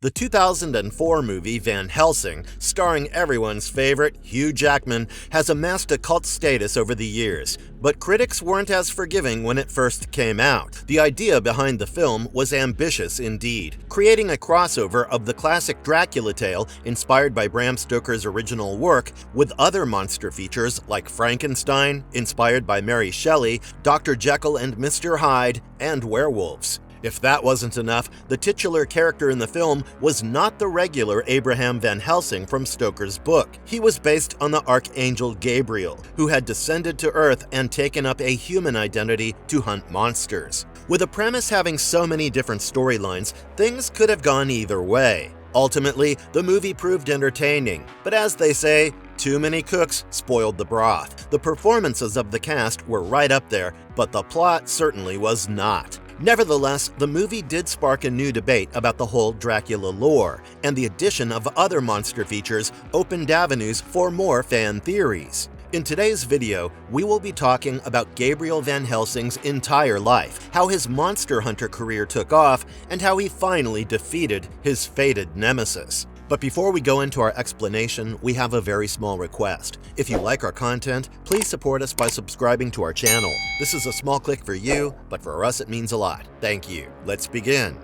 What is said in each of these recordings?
The 2004 movie Van Helsing, starring everyone's favorite Hugh Jackman, has amassed a cult status over the years, but critics weren't as forgiving when it first came out. The idea behind the film was ambitious indeed, creating a crossover of the classic Dracula tale inspired by Bram Stoker's original work with other monster features like Frankenstein, inspired by Mary Shelley, Dr. Jekyll and Mr. Hyde, and werewolves. If that wasn't enough, the titular character in the film was not the regular Abraham Van Helsing from Stoker's book. He was based on the archangel Gabriel, who had descended to Earth and taken up a human identity to hunt monsters. With a premise having so many different storylines, things could have gone either way. Ultimately, the movie proved entertaining, but as they say, too many cooks spoiled the broth. The performances of the cast were right up there, but the plot certainly was not. Nevertheless, the movie did spark a new debate about the whole Dracula lore, and the addition of other monster features opened avenues for more fan theories. In today's video, we will be talking about Gabriel Van Helsing's entire life, how his monster hunter career took off, and how he finally defeated his fated nemesis. But before we go into our explanation, we have a very small request. If you like our content, please support us by subscribing to our channel. This is a small click for you, but for us it means a lot. Thank you. Let's begin.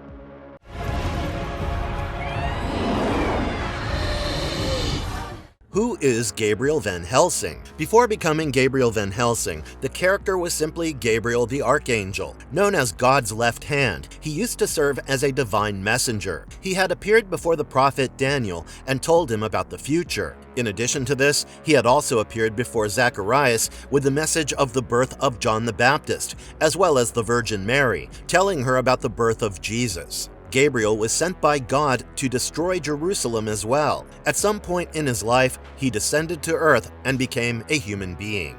Who is Gabriel Van Helsing? Before becoming Gabriel Van Helsing, the character was simply Gabriel the Archangel. Known as God's left hand, he used to serve as a divine messenger. He had appeared before the prophet Daniel and told him about the future. In addition to this, he had also appeared before Zacharias with the message of the birth of John the Baptist, as well as the Virgin Mary, telling her about the birth of Jesus. Gabriel was sent by God to destroy Jerusalem as well. At some point in his life, he descended to Earth and became a human being.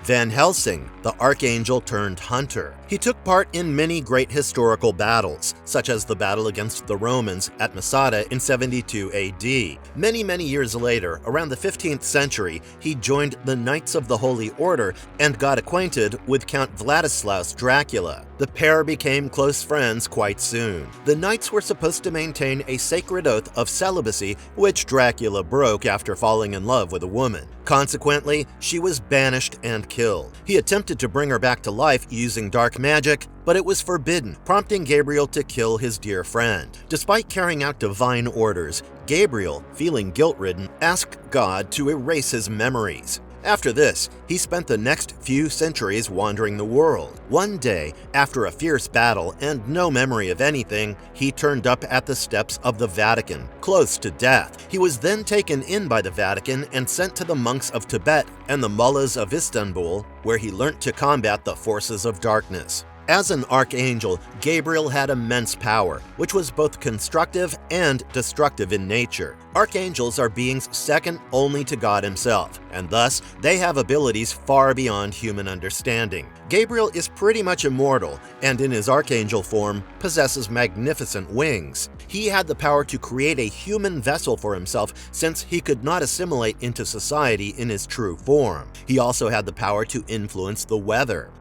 Van Helsing, the archangel turned hunter. He took part in many great historical battles, such as the battle against the Romans at Masada in 72 AD. Many years later, around the 15th century, he joined the Knights of the Holy Order and got acquainted with Count Vladislaus Dracula. The pair became close friends quite soon. The knights were supposed to maintain a sacred oath of celibacy, which Dracula broke after falling in love with a woman. Consequently, she was banished and killed. He attempted to bring her back to life using dark magic, but it was forbidden, prompting Gabriel to kill his dear friend. Despite carrying out divine orders, Gabriel, feeling guilt-ridden, asked God to erase his memories. After this, he spent the next few centuries wandering the world. One day, after a fierce battle and no memory of anything, he turned up at the steps of the Vatican, close to death. He was then taken in by the Vatican and sent to the monks of Tibet and the mullahs of Istanbul, where he learnt to combat the forces of darkness. As an archangel, Gabriel had immense power, which was both constructive and destructive in nature. Archangels are beings second only to God himself, and thus they have abilities far beyond human understanding. Gabriel is pretty much immortal, and in his archangel form, possesses magnificent wings. He had the power to create a human vessel for himself since he could not assimilate into society in his true form. He also had the power to influence the weather.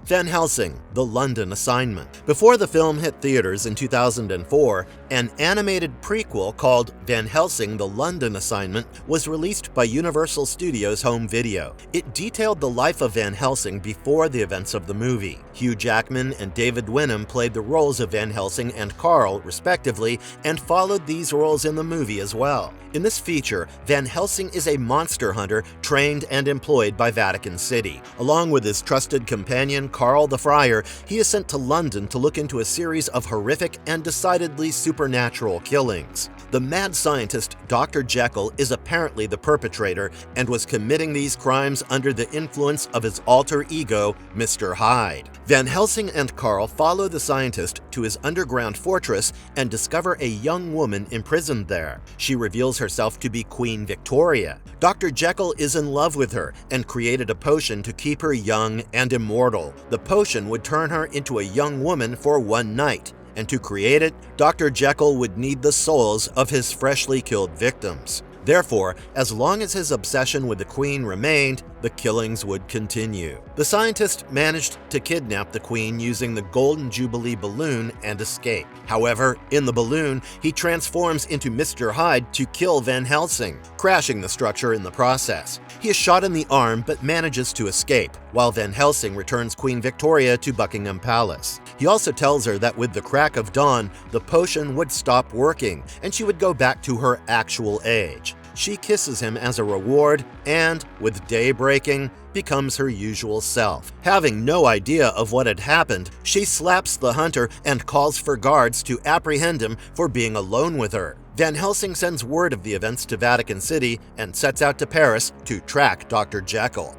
Van Helsing, The London Assignment. Before the film hit theaters in 2004, an animated prequel called Van Helsing, The London Assignment was released by Universal Studios Home Video. It detailed the life of Van Helsing before the events of the movie. Hugh Jackman and David Wenham played the roles of Van Helsing and Carl, respectively, and followed these roles in the movie as well. In this feature, Van Helsing is a monster hunter trained and employed by Vatican City. Along with his trusted companion, Carl the Friar, he is sent to London to look into a series of horrific and decidedly supernatural killings. The mad scientist Dr. Jekyll is apparently the perpetrator and was committing these crimes under the influence of his alter ego, Mr. Hyde. Van Helsing and Carl follow the scientist to his underground fortress and discover a young woman imprisoned there. She reveals herself to be Queen Victoria. Dr. Jekyll is in love with her and created a potion to keep her young and immortal. The potion would turn her into a young woman for one night, and to create it, Dr. Jekyll would need the souls of his freshly killed victims. Therefore, as long as his obsession with the queen remained, the killings would continue. The scientist managed to kidnap the queen using the Golden Jubilee balloon and escape. However, in the balloon, he transforms into Mr. Hyde to kill Van Helsing, crashing the structure in the process. He is shot in the arm but manages to escape, while Van Helsing returns Queen Victoria to Buckingham Palace. He also tells her that with the crack of dawn, the potion would stop working and she would go back to her actual age. She kisses him as a reward and, with day breaking, becomes her usual self. Having no idea of what had happened, she slaps the hunter and calls for guards to apprehend him for being alone with her. Van Helsing sends word of the events to Vatican City and sets out to Paris to track Dr. Jekyll.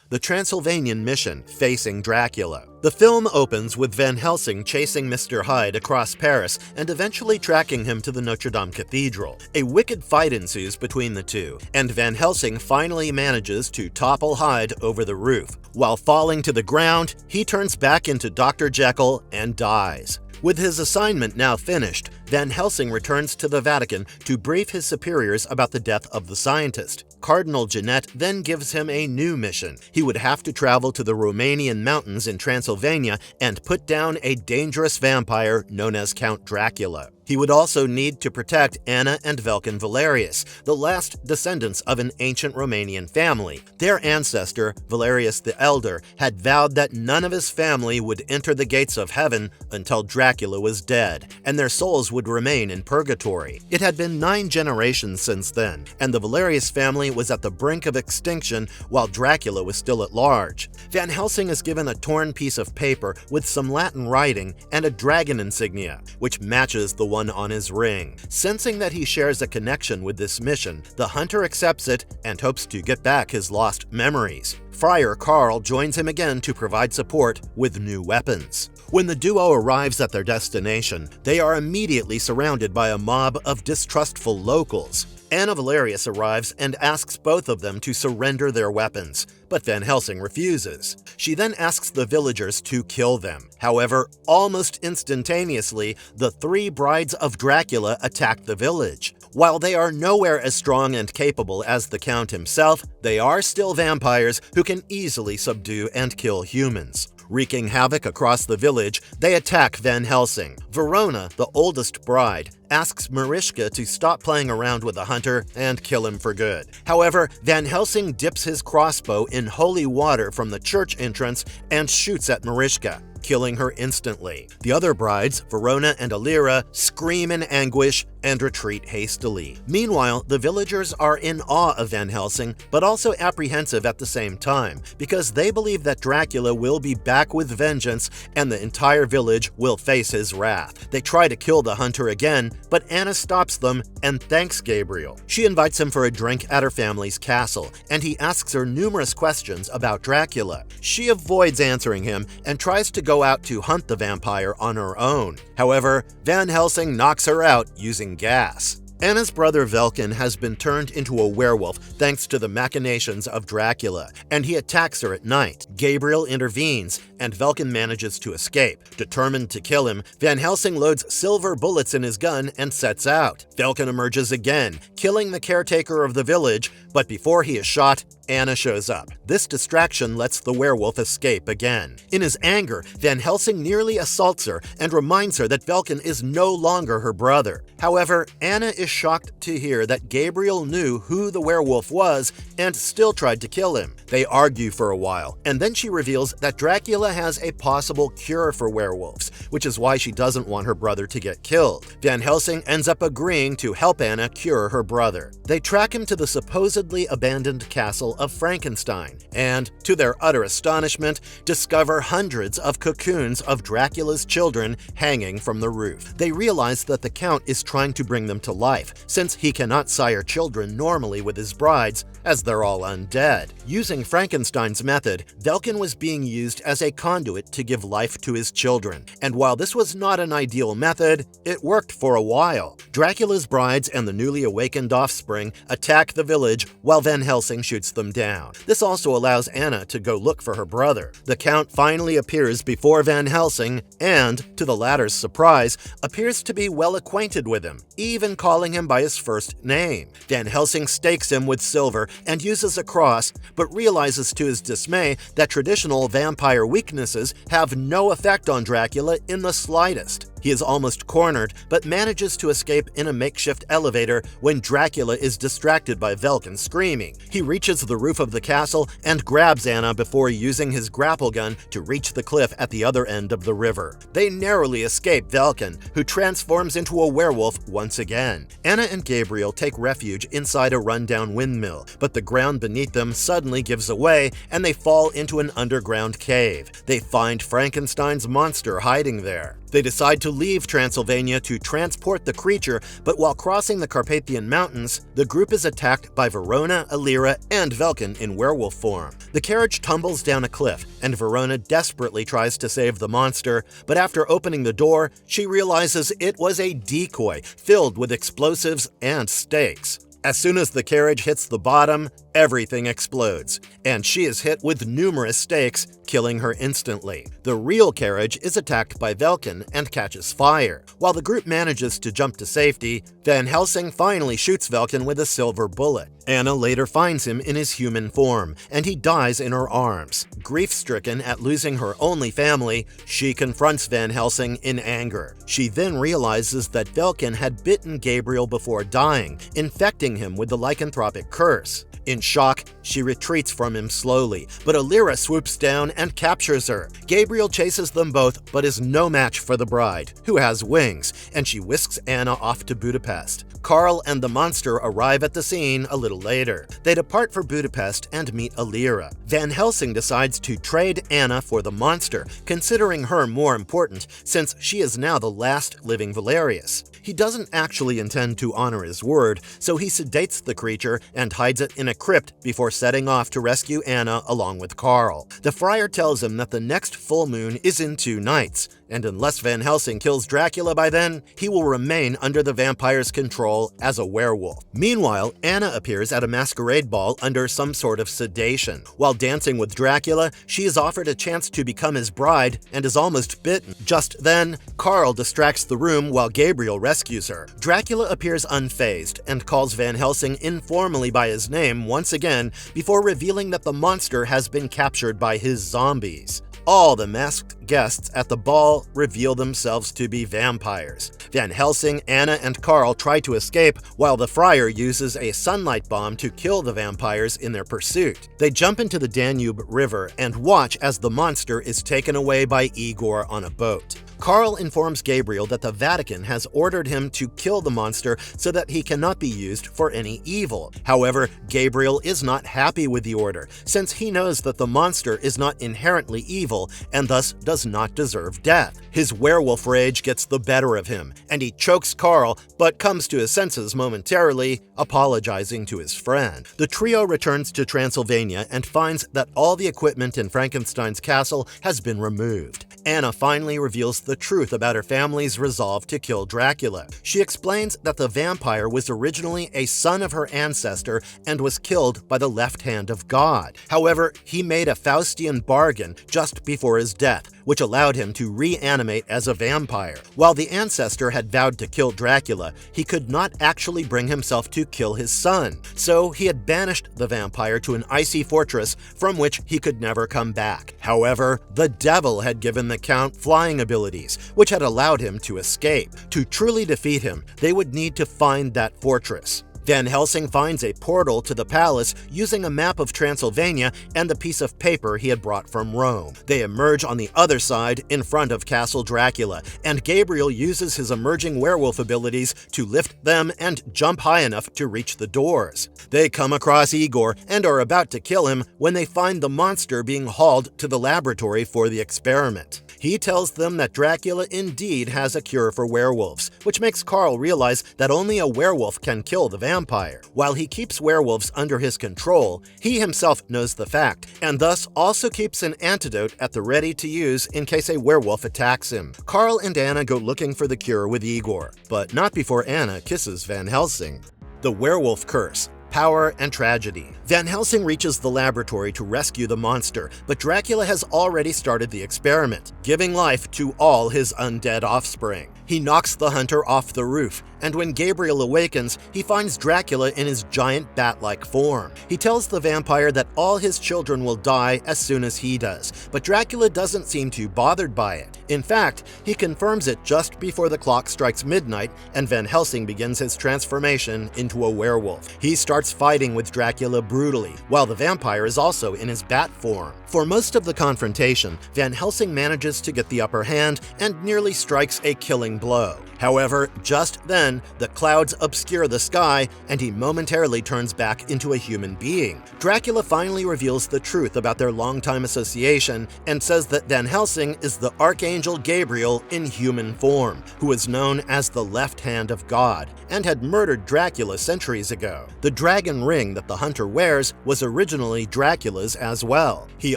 The Transylvanian Mission, Facing Dracula. The film opens with Van Helsing chasing Mr. Hyde across Paris and eventually tracking him to the Notre Dame Cathedral. A wicked fight ensues between the two, and Van Helsing finally manages to topple Hyde over the roof. While falling to the ground, he turns back into Dr. Jekyll and dies. With his assignment now finished, Van Helsing returns to the Vatican to brief his superiors about the death of the scientist. Cardinal Genet then gives him a new mission. He would have to travel to the Romanian mountains in Transylvania and put down a dangerous vampire known as Count Dracula. He would also need to protect Anna and Velkin Valerius, the last descendants of an ancient Romanian family. Their ancestor, Valerius the Elder, had vowed that none of his family would enter the gates of heaven until Dracula was dead, and their souls would remain in purgatory. It had been 9 generations since then, and the Valerius family was at the brink of extinction while Dracula was still at large. Van Helsing is given a torn piece of paper with some Latin writing and a dragon insignia, which matches the one on his ring. Sensing that he shares a connection with this mission, the hunter accepts it and hopes to get back his lost memories. Friar Carl joins him again to provide support with new weapons. When the duo arrives at their destination, they are immediately surrounded by a mob of distrustful locals. Anna Valerius arrives and asks both of them to surrender their weapons, but Van Helsing refuses. She then asks the villagers to kill them. However, almost instantaneously, the 3 brides of Dracula attack the village. While they are nowhere as strong and capable as the Count himself, they are still vampires who can easily subdue and kill humans. Wreaking havoc across the village, they attack Van Helsing. Verona, the oldest bride, asks Marischka to stop playing around with the hunter and kill him for good. However, Van Helsing dips his crossbow in holy water from the church entrance and shoots at Marischka, killing her instantly. The other brides, Verona and Alira, scream in anguish and retreat hastily. Meanwhile, the villagers are in awe of Van Helsing, but also apprehensive at the same time, because they believe that Dracula will be back with vengeance and the entire village will face his wrath. They try to kill the hunter again, but Anna stops them and thanks Gabriel. She invites him for a drink at her family's castle, and he asks her numerous questions about Dracula. She avoids answering him and tries to go out to hunt the vampire on her own. However, Van Helsing knocks her out using gas. Anna's brother Velkin has been turned into a werewolf thanks to the machinations of Dracula, and he attacks her at night. Gabriel intervenes, and Velkin manages to escape. Determined to kill him, Van Helsing loads silver bullets in his gun and sets out. Velkin emerges again, killing the caretaker of the village, but before he is shot, Anna shows up. This distraction lets the werewolf escape again. In his anger, Van Helsing nearly assaults her and reminds her that Velkin is no longer her brother. However, Anna is shocked to hear that Gabriel knew who the werewolf was and still tried to kill him. They argue for a while, and then she reveals that Dracula has a possible cure for werewolves, which is why she doesn't want her brother to get killed. Van Helsing ends up agreeing to help Anna cure her brother. They track him to the supposedly abandoned castle of Frankenstein, and, to their utter astonishment, discover hundreds of cocoons of Dracula's children hanging from the roof. They realize that the Count is trying to bring them to life, since he cannot sire children normally with his brides, as they're all undead. Using Frankenstein's method, Velkin was being used as a conduit to give life to his children, and while this was not an ideal method, it worked for a while. Dracula's brides and the newly awakened offspring attack the village while Van Helsing shoots them down. This also allows Anna to go look for her brother. The Count finally appears before Van Helsing and, to the latter's surprise, appears to be well acquainted with him, even calling him by his first name. Van Helsing stakes him with silver and uses a cross, but realizes to his dismay that traditional vampire weaknesses have no effect on Dracula in the slightest. He is almost cornered, but manages to escape in a makeshift elevator when Dracula is distracted by Velkin screaming. He reaches the roof of the castle and grabs Anna before using his grapple gun to reach the cliff at the other end of the river. They narrowly escape Velkin, who transforms into a werewolf once again. Anna and Gabriel take refuge inside a rundown windmill, but the ground beneath them suddenly gives away and they fall into an underground cave. They find Frankenstein's monster hiding there. They decide to leave Transylvania to transport the creature, but while crossing the Carpathian Mountains, the group is attacked by Verona, Alira, and Velkin in werewolf form. The carriage tumbles down a cliff, and Verona desperately tries to save the monster, but after opening the door, she realizes it was a decoy filled with explosives and stakes. As soon as the carriage hits the bottom, everything explodes, and she is hit with numerous stakes, killing her instantly. The real carriage is attacked by Velkin and catches fire. While the group manages to jump to safety, Van Helsing finally shoots Velkin with a silver bullet. Anna later finds him in his human form, and he dies in her arms. Grief-stricken at losing her only family, she confronts Van Helsing in anger. She then realizes that Velkin had bitten Gabriel before dying, infecting him with the lycanthropic curse. In shock, she retreats from him slowly, but Alira swoops down and captures her. Gabriel chases them both, but is no match for the bride, who has wings, and she whisks Anna off to Budapest. Karl and the monster arrive at the scene a little later. They depart for Budapest and meet Alira. Van Helsing decides to trade Anna for the monster, considering her more important since she is now the last living Valerius. He doesn't actually intend to honor his word, so he sedates the creature and hides it in a crypt before setting off to rescue Anna along with Karl. The friar tells him that the next full moon is in 2 nights, and unless Van Helsing kills Dracula by then, he will remain under the vampire's control as a werewolf. Meanwhile, Anna appears at a masquerade ball under some sort of sedation. While dancing with Dracula, she is offered a chance to become his bride and is almost bitten. Just then, Karl distracts the room while Gabriel rescues her. Dracula appears unfazed and calls Van Helsing informally by his name once again before revealing that the monster has been captured by his zombies. All the masked guests at the ball reveal themselves to be vampires. Van Helsing, Anna, and Karl try to escape, while the friar uses a sunlight bomb to kill the vampires in their pursuit. They jump into the Danube River and watch as the monster is taken away by Igor on a boat. Karl informs Gabriel that the Vatican has ordered him to kill the monster so that he cannot be used for any evil. However, Gabriel is not happy with the order, since he knows that the monster is not inherently evil and thus does not deserve death. His werewolf rage gets the better of him, and he chokes Karl, but comes to his senses momentarily, apologizing to his friend. The trio returns to Transylvania and finds that all the equipment in Frankenstein's castle has been removed. Anna finally reveals the truth about her family's resolve to kill Dracula. She explains that the vampire was originally a son of her ancestor and was killed by the left hand of God. However, he made a Faustian bargain just before his death, which allowed him to reanimate as a vampire. While the ancestor had vowed to kill Dracula, he could not actually bring himself to kill his son, so he had banished the vampire to an icy fortress from which he could never come back. However, the devil had given the Count flying abilities, which had allowed him to escape. To truly defeat him, they would need to find that fortress. Van Helsing finds a portal to the palace using a map of Transylvania and the piece of paper he had brought from Rome. They emerge on the other side in front of Castle Dracula, and Gabriel uses his emerging werewolf abilities to lift them and jump high enough to reach the doors. They come across Igor and are about to kill him when they find the monster being hauled to the laboratory for the experiment. He tells them that Dracula indeed has a cure for werewolves, which makes Carl realize that only a werewolf can kill the vampire. While he keeps werewolves under his control, he himself knows the fact, and thus also keeps an antidote at the ready to use in case a werewolf attacks him. Carl and Anna go looking for the cure with Igor, but not before Anna kisses Van Helsing. The Werewolf Curse. Power and tragedy. Van Helsing reaches the laboratory to rescue the monster, but Dracula has already started the experiment, giving life to all his undead offspring. He knocks the hunter off the roof, and when Gabriel awakens, he finds Dracula in his giant bat-like form. He tells the vampire that all his children will die as soon as he does, but Dracula doesn't seem too bothered by it. In fact, he confirms it just before the clock strikes midnight and Van Helsing begins his transformation into a werewolf. He starts fighting with Dracula brutally, while the vampire is also in his bat form. For most of the confrontation, Van Helsing manages to get the upper hand and nearly strikes a killing blow. However, just then, the clouds obscure the sky and he momentarily turns back into a human being. Dracula finally reveals the truth about their longtime association and says that Van Helsing is the archangel Gabriel in human form, who is known as the left hand of God, and had murdered Dracula centuries ago. The dragon ring that the hunter wears was originally Dracula's as well. He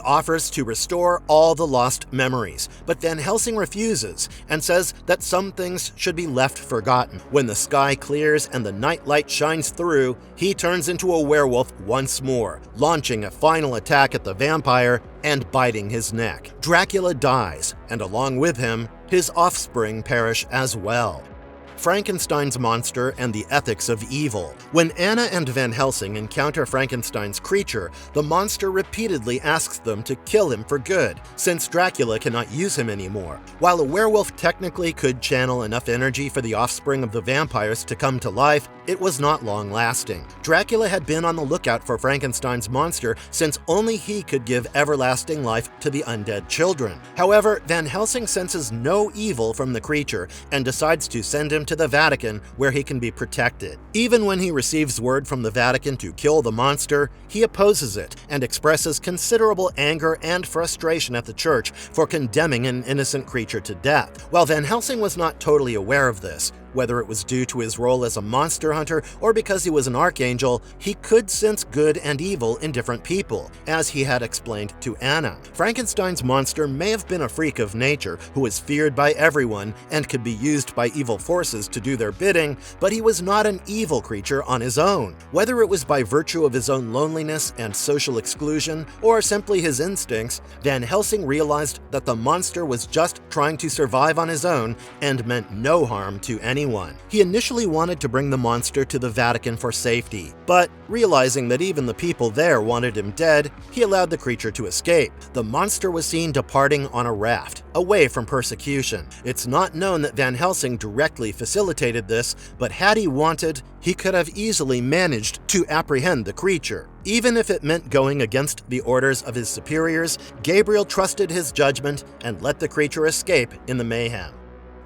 offers to restore all the lost memories, but Van Helsing refuses and says that some things should be left forgotten. When the sky clears and the night light shines through, he turns into a werewolf once more, launching a final attack at the vampire and biting his neck. Dracula dies, and along with him, his offspring perish as well. Frankenstein's monster and the ethics of evil. When Anna and Van Helsing encounter Frankenstein's creature, the monster repeatedly asks them to kill him for good, since Dracula cannot use him anymore. While a werewolf technically could channel enough energy for the offspring of the vampires to come to life, it was not long-lasting. Dracula had been on the lookout for Frankenstein's monster since only he could give everlasting life to the undead children. However, Van Helsing senses no evil from the creature and decides to send him to the Vatican, where he can be protected. Even when he receives word from the Vatican to kill the monster, he opposes it and expresses considerable anger and frustration at the church for condemning an innocent creature to death. While Van Helsing was not totally aware of this, whether it was due to his role as a monster hunter or because he was an archangel, he could sense good and evil in different people, as he had explained to Anna. Frankenstein's monster may have been a freak of nature who was feared by everyone and could be used by evil forces to do their bidding, but he was not an evil creature on his own. Whether it was by virtue of his own loneliness and social exclusion, or simply his instincts, Van Helsing realized that the monster was just trying to survive on his own and meant no harm to anyone. He initially wanted to bring the monster to the Vatican for safety, but realizing that even the people there wanted him dead, he allowed the creature to escape. The monster was seen departing on a raft, away from persecution. It's not known that Van Helsing directly facilitated this, but had he wanted, he could have easily managed to apprehend the creature. Even if it meant going against the orders of his superiors, Gabriel trusted his judgment and let the creature escape in the mayhem.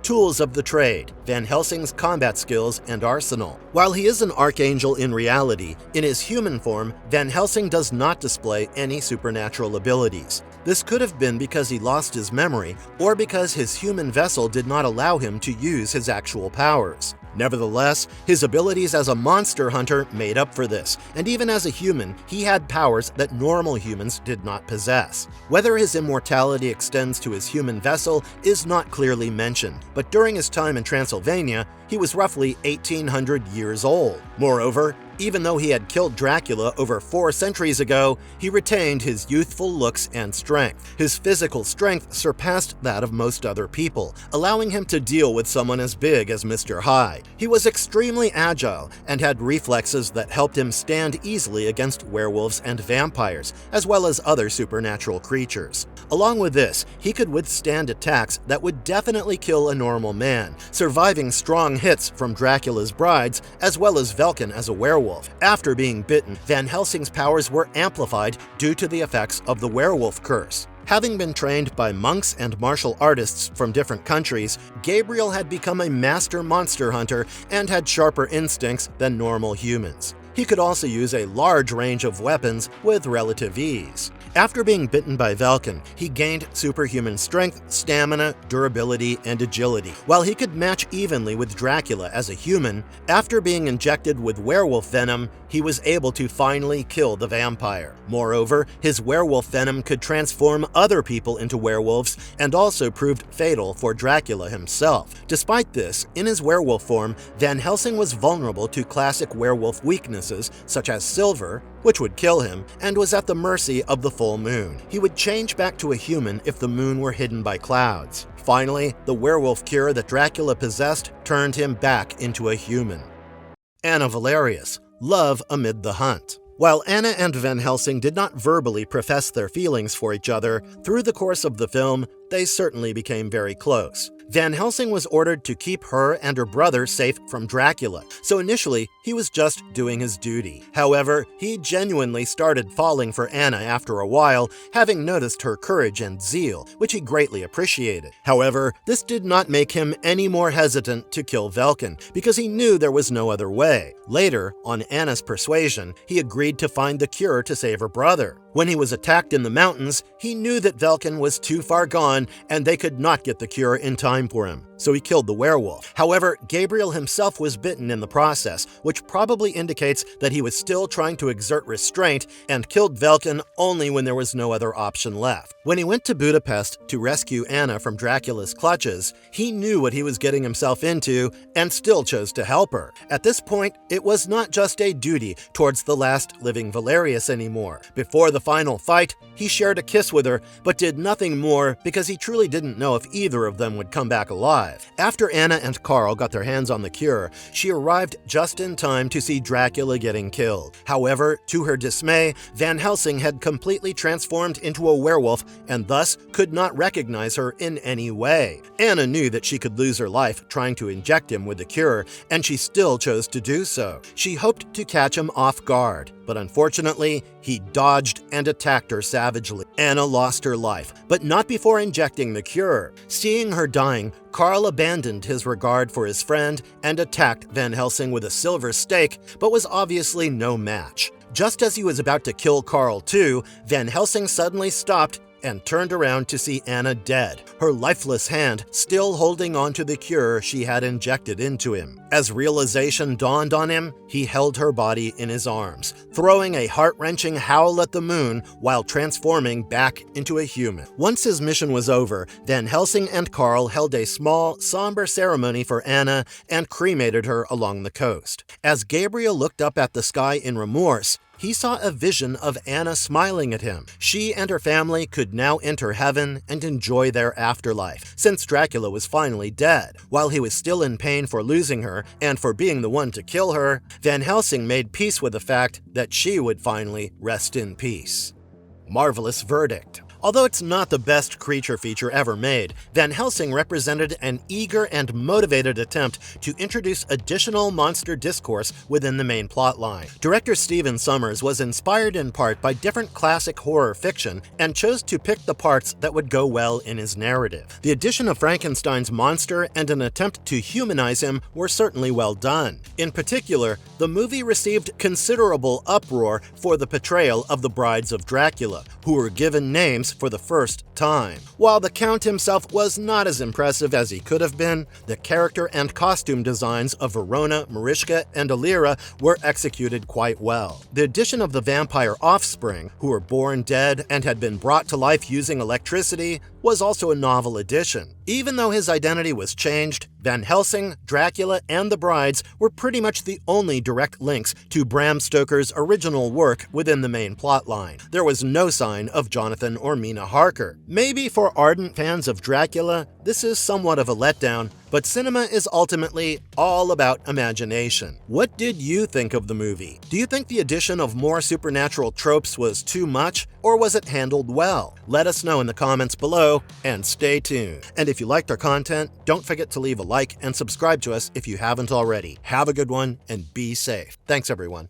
Tools of the trade, Van Helsing's combat skills and arsenal. While he is an archangel in reality, in his human form, Van Helsing does not display any supernatural abilities. This could have been because he lost his memory, or because his human vessel did not allow him to use his actual powers. Nevertheless, his abilities as a monster hunter made up for this, and even as a human, he had powers that normal humans did not possess. Whether his immortality extends to his human vessel is not clearly mentioned, but during his time in Transylvania, he was roughly 1800 years old. Moreover, even though he had killed Dracula over 4 centuries ago, he retained his youthful looks and strength. His physical strength surpassed that of most other people, allowing him to deal with someone as big as Mr. Hyde. He was extremely agile and had reflexes that helped him stand easily against werewolves and vampires, as well as other supernatural creatures. Along with this, he could withstand attacks that would definitely kill a normal man, surviving strong hits from Dracula's brides, as well as Velkin as a werewolf. After being bitten, Van Helsing's powers were amplified due to the effects of the Werewolf Curse. Having been trained by monks and martial artists from different countries, Gabriel had become a master monster hunter and had sharper instincts than normal humans. He could also use a large range of weapons with relative ease. After being bitten by Velkin, he gained superhuman strength, stamina, durability, and agility. While he could match evenly with Dracula as a human, after being injected with werewolf venom, he was able to finally kill the vampire. Moreover, his werewolf venom could transform other people into werewolves and also proved fatal for Dracula himself. Despite this, in his werewolf form, Van Helsing was vulnerable to classic werewolf weaknesses such as silver, which would kill him, and was at the mercy of the full moon. He would change back to a human if the moon were hidden by clouds. Finally, the werewolf cure that Dracula possessed turned him back into a human. Anna Valerius, Love Amid the Hunt. While Anna and Van Helsing did not verbally profess their feelings for each other, through the course of the film, they certainly became very close. Van Helsing was ordered to keep her and her brother safe from Dracula, so initially he was just doing his duty. However, he genuinely started falling for Anna after a while, having noticed her courage and zeal, which he greatly appreciated. However, this did not make him any more hesitant to kill Velkin, because he knew there was no other way. Later, on Anna's persuasion, he agreed to find the cure to save her brother. When he was attacked in the mountains, he knew that Velkin was too far gone and they could not get the cure in time for him, so he killed the werewolf. However, Gabriel himself was bitten in the process, which probably indicates that he was still trying to exert restraint and killed Velkin only when there was no other option left. When he went to Budapest to rescue Anna from Dracula's clutches, he knew what he was getting himself into and still chose to help her. At this point, it was not just a duty towards the last living Valerius anymore. Before the final fight, he shared a kiss with her, but did nothing more because he truly didn't know if either of them would come back alive. After Anna and Carl got their hands on the cure, she arrived just in time to see Dracula getting killed. However, to her dismay, Van Helsing had completely transformed into a werewolf and thus could not recognize her in any way. Anna knew that she could lose her life trying to inject him with the cure, and she still chose to do so. She hoped to catch him off guard, but unfortunately, he dodged and attacked her savagely. Anna lost her life, but not before injecting the cure. Seeing her dying, Carl abandoned his regard for his friend and attacked Van Helsing with a silver stake, but was obviously no match. Just as he was about to kill Carl too, Van Helsing suddenly stopped and turned around to see Anna dead, her lifeless hand still holding on to the cure she had injected into him. As realization dawned on him, he held her body in his arms, throwing a heart-wrenching howl at the moon while transforming back into a human. Once his mission was over, Van Helsing and Carl held a small, somber ceremony for Anna and cremated her along the coast. As Gabriel looked up at the sky in remorse, he saw a vision of Anna smiling at him. She and her family could now enter heaven and enjoy their afterlife, since Dracula was finally dead. While he was still in pain for losing her and for being the one to kill her, Van Helsing made peace with the fact that she would finally rest in peace. Marvelous verdict. Although it's not the best creature feature ever made, Van Helsing represented an eager and motivated attempt to introduce additional monster discourse within the main plotline. Director Stephen Sommers was inspired in part by different classic horror fiction and chose to pick the parts that would go well in his narrative. The addition of Frankenstein's monster and an attempt to humanize him were certainly well done. In particular, the movie received considerable uproar for the portrayal of the Brides of Dracula, who were given names for the first time. While the Count himself was not as impressive as he could have been, the character and costume designs of Verona, Mariska, and Alira were executed quite well. The addition of the vampire offspring, who were born dead and had been brought to life using electricity, was also a novel addition. Even though his identity was changed, Van Helsing, Dracula, and the Brides were pretty much the only direct links to Bram Stoker's original work within the main plotline. There was no sign of Jonathan or Mina Harker. Maybe for ardent fans of Dracula, this is somewhat of a letdown, but cinema is ultimately all about imagination. What did you think of the movie? Do you think the addition of more supernatural tropes was too much, or was it handled well? Let us know in the comments below, and stay tuned. And if you liked our content, don't forget to leave a like and subscribe to us if you haven't already. Have a good one, and be safe. Thanks, everyone.